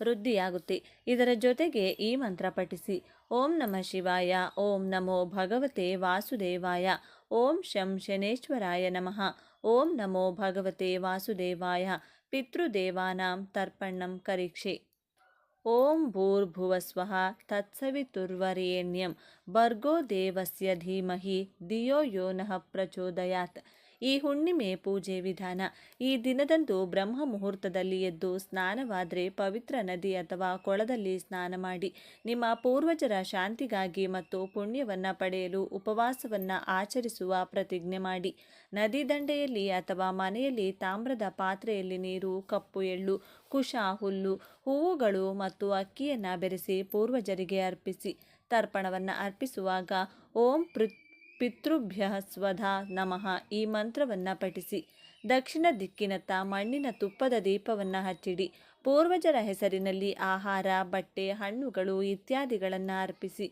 ವೃದ್ಧಿಯಾಗುತ್ತೆ. ಇದರ ಜೊತೆಗೆ ಈ ಮಂತ್ರ ಪಠಿಸಿ: ಓಂ ನಮಃ ಶಿವಾಯ, ಓಂ ನಮೋ ಭಗವತೆ ವಾಸುದೇವಾಯ, ಓಂ ಶಂ ಶನೇಶ್ವರಾಯ ನಮಃ, ಓಂ ನಮೋ ಭಗವತೆ ವಾಸುದೇವಾಯ, ಪಿತೃದೇವಾನಾಂ ತರ್ಪಣಂ ಕರಿಷ್ಯೆ. ಓಂ ಭೂರ್ಭುವಸ್ವಃ ತತ್ಸವಿತುರ್ವರೆಣ್ಯಂ ಭರ್ಗೋ ದೇವಸ್ಯ ಧೀಮಹಿ ಧಿಯೋ ಯೋ ನಃ ಪ್ರಚೋದಯಾತ್. ಈ ಹುಣ್ಣಿಮೆ ಪೂಜೆ ವಿಧಾನ: ಈ ದಿನದಂದು ಬ್ರಹ್ಮ ಮುಹೂರ್ತದಲ್ಲಿ ಎದ್ದು ಸ್ನಾನವಾದರೆ ಪವಿತ್ರ ನದಿ ಅಥವಾ ಕೊಳದಲ್ಲಿ ಸ್ನಾನ ಮಾಡಿ. ನಿಮ್ಮ ಪೂರ್ವಜರ ಶಾಂತಿಗಾಗಿ ಮತ್ತು ಪುಣ್ಯವನ್ನು ಪಡೆಯಲು ಉಪವಾಸವನ್ನು ಆಚರಿಸುವ ಪ್ರತಿಜ್ಞೆ ಮಾಡಿ. ನದಿ ದಂಡೆಯಲ್ಲಿ ಅಥವಾ ಮನೆಯಲ್ಲಿ ತಾಮ್ರದ ಪಾತ್ರೆಯಲ್ಲಿ ನೀರು, ಕಪ್ಪು ಎಳ್ಳು, ಕುಶ, ಹುಲ್ಲು, ಹೂವುಗಳು ಮತ್ತು ಅಕ್ಕಿಯನ್ನು ಬೆರೆಸಿ ಪೂರ್ವಜರಿಗೆ ಅರ್ಪಿಸಿ. ತರ್ಪಣವನ್ನು ಅರ್ಪಿಸುವಾಗ ಓಂ ಪಿತೃಭ್ಯಃ ಸ್ವಧಾ ನಮಃ ಈ ಮಂತ್ರವನ್ನು ಪಠಿಸಿ. ದಕ್ಷಿಣ ದಿಕ್ಕಿನತ್ತ ಮಣ್ಣಿನ ತುಪ್ಪದ ದೀಪವನ್ನು ಹಚ್ಚಿಡಿ. ಪೂರ್ವಜರ ಹೆಸರಿನಲ್ಲಿ ಆಹಾರ, ಬಟ್ಟೆ, ಹಣ್ಣುಗಳು ಇತ್ಯಾದಿಗಳನ್ನು ಅರ್ಪಿಸಿ.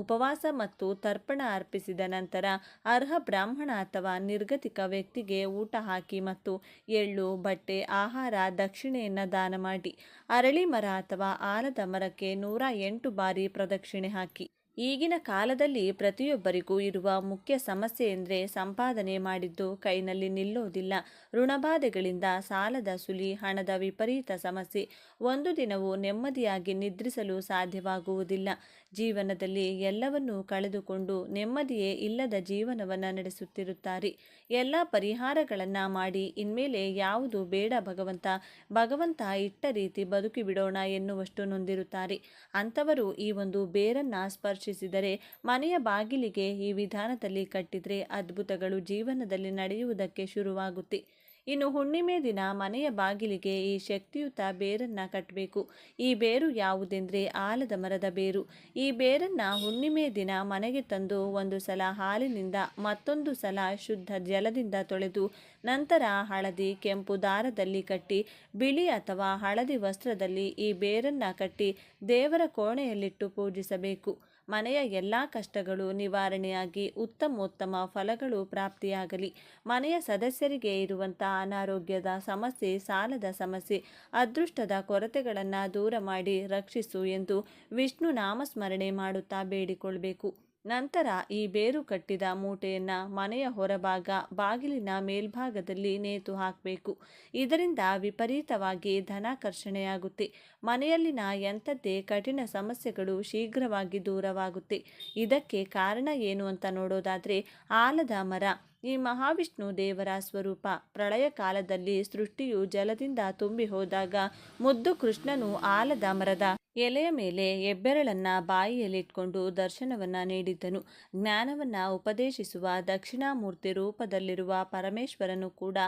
ಉಪವಾಸ ಮತ್ತು ತರ್ಪಣ ಅರ್ಪಿಸಿದ ನಂತರ ಅರ್ಹ ಬ್ರಾಹ್ಮಣ ಅಥವಾ ನಿರ್ಗತಿಕ ವ್ಯಕ್ತಿಗೆ ಊಟ ಹಾಕಿ ಮತ್ತು ಎಳ್ಳು, ಬಟ್ಟೆ, ಆಹಾರ, ದಕ್ಷಿಣೆಯನ್ನು ದಾನ ಮಾಡಿ. ಅರಳಿ ಮರ ಅಥವಾ ಆಲದ ಮರಕ್ಕೆ 108 ಬಾರಿ ಪ್ರದಕ್ಷಿಣೆ ಹಾಕಿ. ಈಗಿನ ಕಾಲದಲ್ಲಿ ಪ್ರತಿಯೊಬ್ಬರಿಗೂ ಇರುವ ಮುಖ್ಯ ಸಮಸ್ಯೆ ಎಂದರೆ ಸಂಪಾದನೆ ಮಾಡಿದ್ದು ಕೈನಲ್ಲಿ ನಿಲ್ಲೋದಿಲ್ಲ. ಋಣಬಾಧೆಗಳಿಂದ, ಸಾಲದ ಸುಳಿ, ಹಣದ ವಿಪರೀತ ಸಮಸ್ಯೆ. ಒಂದು ದಿನವೂ ನೆಮ್ಮದಿಯಾಗಿ ನಿದ್ರಿಸಲು ಸಾಧ್ಯವಾಗುವುದಿಲ್ಲ. ಜೀವನದಲ್ಲಿ ಎಲ್ಲವನ್ನೂ ಕಳೆದುಕೊಂಡು ನೆಮ್ಮದಿಯೇ ಇಲ್ಲದ ಜೀವನವನ್ನು ನಡೆಸುತ್ತಿರುತ್ತಾರೆ. ಎಲ್ಲ ಪರಿಹಾರಗಳನ್ನು ಮಾಡಿ ಇನ್ಮೇಲೆ ಯಾವುದು ಬೇಡ ಭಗವಂತ ಇಟ್ಟ ರೀತಿ ಬದುಕಿಬಿಡೋಣ ಎನ್ನುವಷ್ಟು ನೊಂದಿರುತ್ತಾರೆ. ಅಂಥವರು ಈ ಒಂದು ಬೇರನ್ನು ಸ್ಪರ್ಶಿಸಿದರೆ, ಮನೆಯ ಬಾಗಿಲಿಗೆ ಈ ವಿಧಾನದಲ್ಲಿ ಕಟ್ಟಿದರೆ ಅದ್ಭುತಗಳು ಜೀವನದಲ್ಲಿ ನಡೆಯುವುದಕ್ಕೆ ಶುರುವಾಗುತ್ತೆ. ಇನ್ನು ಹುಣ್ಣಿಮೆ ದಿನ ಮನೆಯ ಬಾಗಿಲಿಗೆ ಈ ಶಕ್ತಿಯುತ ಬೇರನ್ನು ಕಟ್ಟಬೇಕು. ಈ ಬೇರು ಯಾವುದೆಂದರೆ ಆಲದ ಮರದ ಬೇರು. ಈ ಬೇರನ್ನು ಹುಣ್ಣಿಮೆ ದಿನ ಮನೆಗೆ ತಂದು ಒಂದು ಸಲ ಹಾಲಿನಿಂದ, ಮತ್ತೊಂದು ಸಲ ಶುದ್ಧ ಜಲದಿಂದ ತೊಳೆದು, ನಂತರ ಹಳದಿ, ಕೆಂಪು ದಾರದಲ್ಲಿ ಕಟ್ಟಿ, ಬಿಳಿ ಅಥವಾ ಹಳದಿ ವಸ್ತ್ರದಲ್ಲಿ ಈ ಬೇರನ್ನು ಕಟ್ಟಿ ದೇವರ ಕೋಣೆಯಲ್ಲಿಟ್ಟು ಪೂಜಿಸಬೇಕು. ಮನೆಯ ಎಲ್ಲ ಕಷ್ಟಗಳು ನಿವಾರಣೆಯಾಗಿ ಉತ್ತಮೋತ್ತಮ ಫಲಗಳು ಪ್ರಾಪ್ತಿಯಾಗಲಿ. ಮನೆಯ ಸದಸ್ಯರಿಗೆ ಇರುವಂಥ ಅನಾರೋಗ್ಯದ ಸಮಸ್ಯೆ, ಸಾಲದ ಸಮಸ್ಯೆ, ಅದೃಷ್ಟದ ಕೊರತೆಗಳನ್ನು ದೂರ ಮಾಡಿ ರಕ್ಷಿಸು ಎಂದು ವಿಷ್ಣು ನಾಮಸ್ಮರಣೆ ಮಾಡುತ್ತಾ ಬೇಡಿಕೊಳ್ಳಬೇಕು. ನಂತರ ಈ ಬೇರು ಕಟ್ಟಿದ ಮೂಟೆಯನ್ನು ಮನೆಯ ಹೊರಭಾಗ, ಬಾಗಿಲಿನ ಮೇಲ್ಭಾಗದಲ್ಲಿ ನೇತು ಹಾಕಬೇಕು. ಇದರಿಂದ ವಿಪರೀತವಾಗಿ ಧನಾಕರ್ಷಣೆಯಾಗುತ್ತೆ. ಮನೆಯಲ್ಲಿನ ಎಂಥದ್ದೇ ಕಠಿಣ ಸಮಸ್ಯೆಗಳು ಶೀಘ್ರವಾಗಿ ದೂರವಾಗುತ್ತೆ. ಇದಕ್ಕೆ ಕಾರಣ ಏನು ಅಂತ ನೋಡೋದಾದರೆ ಆಲದ ಮರ. ಈ ಮಹಾವಿಷ್ಣು ದೇವರ ಸ್ವರೂಪ. ಪ್ರಳಯ ಕಾಲದಲ್ಲಿ ಸೃಷ್ಟಿಯು ಜಲದಿಂದ ತುಂಬಿ ಹೋದಾಗ ಮುದ್ದು ಕೃಷ್ಣನು ಆಲದ ಮರದ ಎಲೆಯ ಮೇಲೆ ಹೆಬ್ಬೆರಳನ್ನು ಬಾಯಿಯಲ್ಲಿಟ್ಕೊಂಡು ದರ್ಶನವನ್ನು ನೀಡಿದ್ದನು. ಜ್ಞಾನವನ್ನು ಉಪದೇಶಿಸುವ ದಕ್ಷಿಣಾಮೂರ್ತಿ ರೂಪದಲ್ಲಿರುವ ಪರಮೇಶ್ವರನು ಕೂಡ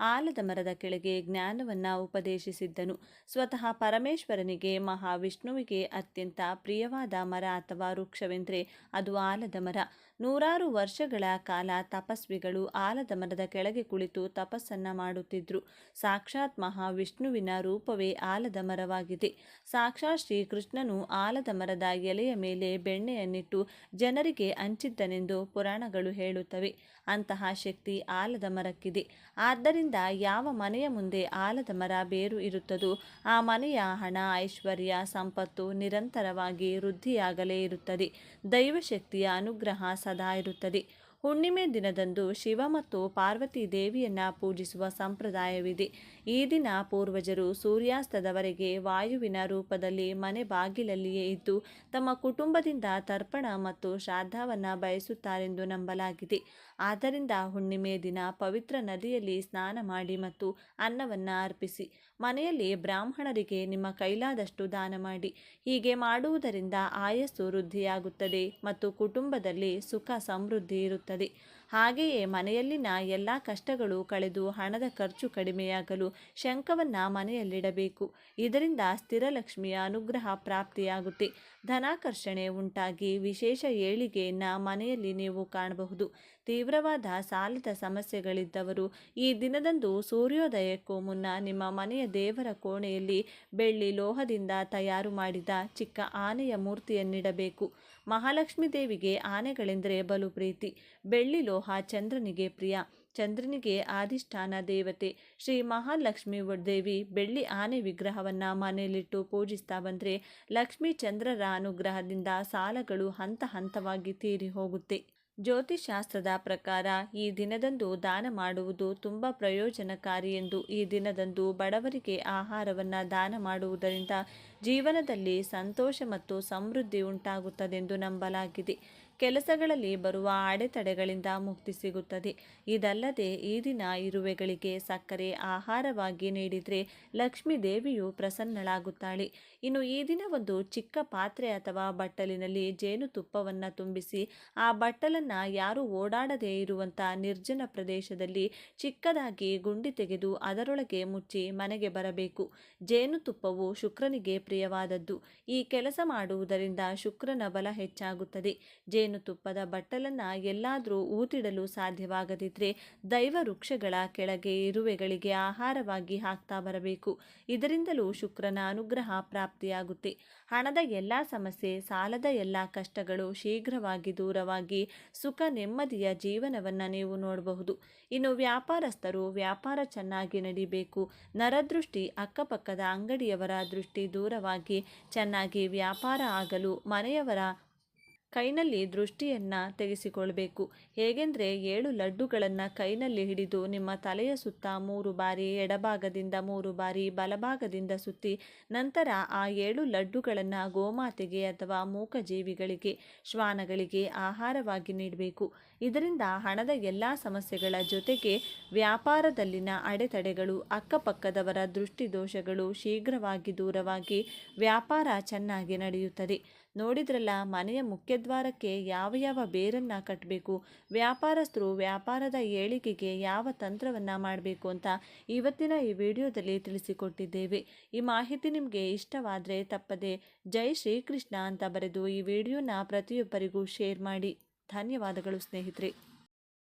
ಆಲದ ಮರದ ಕೆಳಗೆ ಜ್ಞಾನವನ್ನು ಉಪದೇಶಿಸಿದ್ದನು. ಸ್ವತಃ ಪರಮೇಶ್ವರನಿಗೆ, ಮಹಾವಿಷ್ಣುವಿಗೆ ಅತ್ಯಂತ ಪ್ರಿಯವಾದ ಮರ ಅಥವಾ ವೃಕ್ಷವೆಂದರೆ ಅದು ಆಲದ ಮರ. 100 ವರ್ಷಗಳ ಕಾಲ ತಪಸ್ವಿಗಳು ಆಲದ ಮರದ ಕೆಳಗೆ ಕುಳಿತು ತಪಸ್ಸನ್ನು ಮಾಡುತ್ತಿದ್ದರು. ಸಾಕ್ಷಾತ್ ಮಹಾವಿಷ್ಣುವಿನ ರೂಪವೇ ಆಲದ ಮರವಾಗಿದೆ. ಸಾಕ್ಷಾತ್ ಶ್ರೀಕೃಷ್ಣನು ಆಲದ ಮರದ ಎಲೆಯ ಮೇಲೆ ಬೆಣ್ಣೆಯನ್ನಿಟ್ಟು ಜನರಿಗೆ ಹಂಚಿದ್ದನೆಂದು ಪುರಾಣಗಳು ಹೇಳುತ್ತವೆ. ಅಂತಹ ಶಕ್ತಿ ಆಲದ ಮರಕ್ಕಿದೆ. ಆದ್ದರಿಂದ ಯಾವ ಮನೆಯ ಮುಂದೆ ಆಲದ ಮರ ಬೇರು ಇರುತ್ತದೋ ಆ ಮನೆಯ ಹಣ, ಐಶ್ವರ್ಯ, ಸಂಪತ್ತು ನಿರಂತರವಾಗಿ ವೃದ್ಧಿಯಾಗಲೇ ಇರುತ್ತದೆ. ದೈವಶಕ್ತಿಯ ಅನುಗ್ರಹ ಸದಾ ಇರುತ್ತದೆ. ಹುಣ್ಣಿಮೆ ದಿನದಂದು ಶಿವ ಮತ್ತು ಪಾರ್ವತಿ ದೇವಿಯನ್ನು ಪೂಜಿಸುವ ಸಂಪ್ರದಾಯವಿದೆ. ಈ ದಿನ ಪೂರ್ವಜರು ಸೂರ್ಯಾಸ್ತದವರೆಗೆ ವಾಯುವಿನ ರೂಪದಲ್ಲಿ ಮನೆ ಬಾಗಿಲಲ್ಲಿಯೇ ಇದ್ದು ತಮ್ಮ ಕುಟುಂಬದಿಂದ ತರ್ಪಣ ಮತ್ತು ಶ್ರಾದ್ದವನ್ನು ಬಯಸುತ್ತಾರೆಂದು ನಂಬಲಾಗಿದೆ. ಆದ್ದರಿಂದ ಹುಣ್ಣಿಮೆ ದಿನ ಪವಿತ್ರ ನದಿಯಲ್ಲಿ ಸ್ನಾನ ಮಾಡಿ ಮತ್ತು ಅನ್ನವನ್ನು ಅರ್ಪಿಸಿ. ಮನೆಯಲ್ಲಿ ಬ್ರಾಹ್ಮಣರಿಗೆ ನಿಮ್ಮ ಕೈಲಾದಷ್ಟು ದಾನ ಮಾಡಿ. ಹೀಗೆ ಮಾಡುವುದರಿಂದ ಆಯಸ್ಸು ವೃದ್ಧಿಯಾಗುತ್ತದೆ ಮತ್ತು ಕುಟುಂಬದಲ್ಲಿ ಸುಖ ಸಮೃದ್ಧಿ ಇರುತ್ತದೆ. ಹಾಗೆಯೇ ಮನೆಯಲ್ಲಿನ ಎಲ್ಲ ಕಷ್ಟಗಳು ಕಳೆದು ಹಣದ ಖರ್ಚು ಕಡಿಮೆಯಾಗಲು ಶಂಖವನ್ನು ಮನೆಯಲ್ಲಿಡಬೇಕು. ಇದರಿಂದ ಸ್ಥಿರಲಕ್ಷ್ಮಿಯ ಅನುಗ್ರಹ ಪ್ರಾಪ್ತಿಯಾಗುತ್ತೆ. ಧನಾಕರ್ಷಣೆ ಉಂಟಾಗಿ ವಿಶೇಷ ಏಳಿಗೆಯನ್ನು ಮನೆಯಲ್ಲಿ ನೀವು ಕಾಣಬಹುದು. ತೀವ್ರವಾದ ಸಾಲದ ಸಮಸ್ಯೆಗಳಿದ್ದವರು ಈ ದಿನದಂದು ಸೂರ್ಯೋದಯಕ್ಕೂ ಮುನ್ನ ನಿಮ್ಮ ಮನೆಯ ದೇವರ ಕೋಣೆಯಲ್ಲಿ ಬೆಳ್ಳಿ ಲೋಹದಿಂದ ತಯಾರು ಮಾಡಿದ ಚಿಕ್ಕ ಆನೆಯ ಮೂರ್ತಿಯನ್ನಿಡಬೇಕು. ಮಹಾಲಕ್ಷ್ಮೀ ದೇವಿಗೆ ಆನೆಗಳೆಂದರೆ ಬಲು ಪ್ರೀತಿ. ಬೆಳ್ಳಿ ಲೋಹ ಚಂದ್ರನಿಗೆ ಪ್ರಿಯ. ಚಂದ್ರನಿಗೆ ಅಧಿಷ್ಠಾನ ದೇವತೆ ಶ್ರೀ ಮಹಾಲಕ್ಷ್ಮೀ ದೇವಿ ಬೆಳ್ಳಿ ಆನೆ ವಿಗ್ರಹವನ್ನು ಮನೆಯಲ್ಲಿಟ್ಟು ಪೂಜಿಸ್ತಾ ಬಂದರೆ ಲಕ್ಷ್ಮೀ ಚಂದ್ರರ ಅನುಗ್ರಹದಿಂದ ಸಾಲಗಳು ಹಂತ ಹಂತವಾಗಿ ತೀರಿ ಹೋಗುತ್ತೆ. ಜ್ಯೋತಿಷಾಸ್ತ್ರದ ಪ್ರಕಾರ ಈ ದಿನದಂದು ದಾನ ಮಾಡುವುದು ತುಂಬ ಪ್ರಯೋಜನಕಾರಿ ಎಂದು ಈ ದಿನದಂದು ಬಡವರಿಗೆ ಆಹಾರವನ್ನು ದಾನ ಮಾಡುವುದರಿಂದ ಜೀವನದಲ್ಲಿ ಸಂತೋಷ ಮತ್ತು ಸಮೃದ್ಧಿ ಉಂಟಾಗುತ್ತದೆಂದು ನಂಬಲಾಗಿದೆ. ಕೆಲಸಗಳಲ್ಲಿ ಬರುವ ಅಡೆತಡೆಗಳಿಂದ ಮುಕ್ತಿ ಸಿಗುತ್ತದೆ. ಇದಲ್ಲದೆ ಈ ದಿನ ಇರುವೆಗಳಿಗೆ ಸಕ್ಕರೆ ಆಹಾರವಾಗಿ ನೀಡಿದರೆ ಲಕ್ಷ್ಮೀ ದೇವಿಯು ಪ್ರಸನ್ನಳಾಗುತ್ತಾಳೆ. ಇನ್ನು ಈ ದಿನ ಒಂದು ಚಿಕ್ಕ ಪಾತ್ರೆ ಅಥವಾ ಬಟ್ಟಲಿನಲ್ಲಿ ಜೇನುತುಪ್ಪವನ್ನು ತುಂಬಿಸಿ ಆ ಬಟ್ಟಲನ್ನು ಯಾರು ಓಡಾಡದೇ ಇರುವಂಥ ನಿರ್ಜನ ಪ್ರದೇಶದಲ್ಲಿ ಚಿಕ್ಕದಾಗಿ ಗುಂಡಿ ತೆಗೆದು ಅದರೊಳಗೆ ಮುಚ್ಚಿ ಮನೆಗೆ ಬರಬೇಕು. ಜೇನುತುಪ್ಪವು ಶುಕ್ರನಿಗೆ ಪ್ರಿಯವಾದದ್ದು. ಈ ಕೆಲಸ ಮಾಡುವುದರಿಂದ ಶುಕ್ರನ ಬಲ ಹೆಚ್ಚಾಗುತ್ತದೆ. ಜೇನುತುಪ್ಪದ ಬಟ್ಟಲನ್ನು ಎಲ್ಲಾದರೂ ಊತಿಡಲು ಸಾಧ್ಯವಾಗದಿದ್ದರೆ ದೈವ ವೃಕ್ಷಗಳ ಕೆಳಗೆ ಇರುವೆಗಳಿಗೆ ಆಹಾರವಾಗಿ ಹಾಕ್ತಾ ಬರಬೇಕು. ಇದರಿಂದಲೂ ಶುಕ್ರನ ಅನುಗ್ರಹ ಪ್ರಾಪ್ತಿಯಾಗುತ್ತೆ. ಹಣದ ಎಲ್ಲ ಸಮಸ್ಯೆ, ಸಾಲದ ಎಲ್ಲ ಕಷ್ಟಗಳು ಶೀಘ್ರವಾಗಿ ದೂರವಾಗಿ ಸುಖ ನೆಮ್ಮದಿಯ ಜೀವನವನ್ನು ನೀವು ನೋಡಬಹುದು. ಇನ್ನು ವ್ಯಾಪಾರಸ್ಥರು ವ್ಯಾಪಾರ ಚೆನ್ನಾಗಿ ನಡಿಬೇಕು. ನರದೃಷ್ಟಿ, ಅಕ್ಕಪಕ್ಕದ ಅಂಗಡಿಯವರ ದೃಷ್ಟಿ ದೂರವಾಗಿ ಚೆನ್ನಾಗಿ ವ್ಯಾಪಾರ ಆಗಲು ಮನೆಯವರ ಕೈನಲ್ಲಿ ದೃಷ್ಟಿಯನ್ನು ತೆಗೆಸಿಕೊಳ್ಬೇಕು. ಹೇಗೆಂದರೆ 7 ಲಡ್ಡುಗಳನ್ನು ಕೈನಲ್ಲಿ ಹಿಡಿದು ನಿಮ್ಮ ತಲೆಯ ಸುತ್ತ 3 ಬಾರಿ, ಎಡಭಾಗದಿಂದ 3 ಬಾರಿ, ಬಲಭಾಗದಿಂದ ಸುತ್ತಿ ನಂತರ ಆ 7 ಲಡ್ಡುಗಳನ್ನು ಗೋಮಾತೆಗೆ ಅಥವಾ ಮೂಕಜೀವಿಗಳಿಗೆ, ಶ್ವಾನಗಳಿಗೆ ಆಹಾರವಾಗಿ ನೀಡಬೇಕು. ಇದರಿಂದ ಹಣದ ಎಲ್ಲ ಸಮಸ್ಯೆಗಳ ಜೊತೆಗೆ ವ್ಯಾಪಾರದಲ್ಲಿನ ಅಡೆತಡೆಗಳು, ಅಕ್ಕಪಕ್ಕದವರ ದೃಷ್ಟಿ ದೋಷಗಳು ಶೀಘ್ರವಾಗಿ ದೂರವಾಗಿ ವ್ಯಾಪಾರ ಚೆನ್ನಾಗಿ ನಡೆಯುತ್ತದೆ. ನೋಡಿದ್ರಲ್ಲ, ಮನೆಯ ಮುಖ್ಯದ್ವಾರಕ್ಕೆ ಯಾವ ಬೇರನ್ನು ಕಟ್ಟಬೇಕು, ವ್ಯಾಪಾರಸ್ಥರು ವ್ಯಾಪಾರದ ಏಳಿಗೆಗೆ ಯಾವ ತಂತ್ರವನ್ನು ಮಾಡಬೇಕು ಅಂತ ಇವತ್ತಿನ ಈ ವಿಡಿಯೋದಲ್ಲಿ ತಿಳಿಸಿಕೊಟ್ಟಿದ್ದೇವೆ. ಈ ಮಾಹಿತಿ ನಿಮಗೆ ಇಷ್ಟವಾದರೆ ತಪ್ಪದೆ ಜೈ ಶ್ರೀಕೃಷ್ಣ ಅಂತ ಬರೆದು ಈ ವಿಡಿಯೋನ ಪ್ರತಿಯೊಬ್ಬರಿಗೂ ಶೇರ್ ಮಾಡಿ. ಧನ್ಯವಾದಗಳು ಸ್ನೇಹಿತರೆ.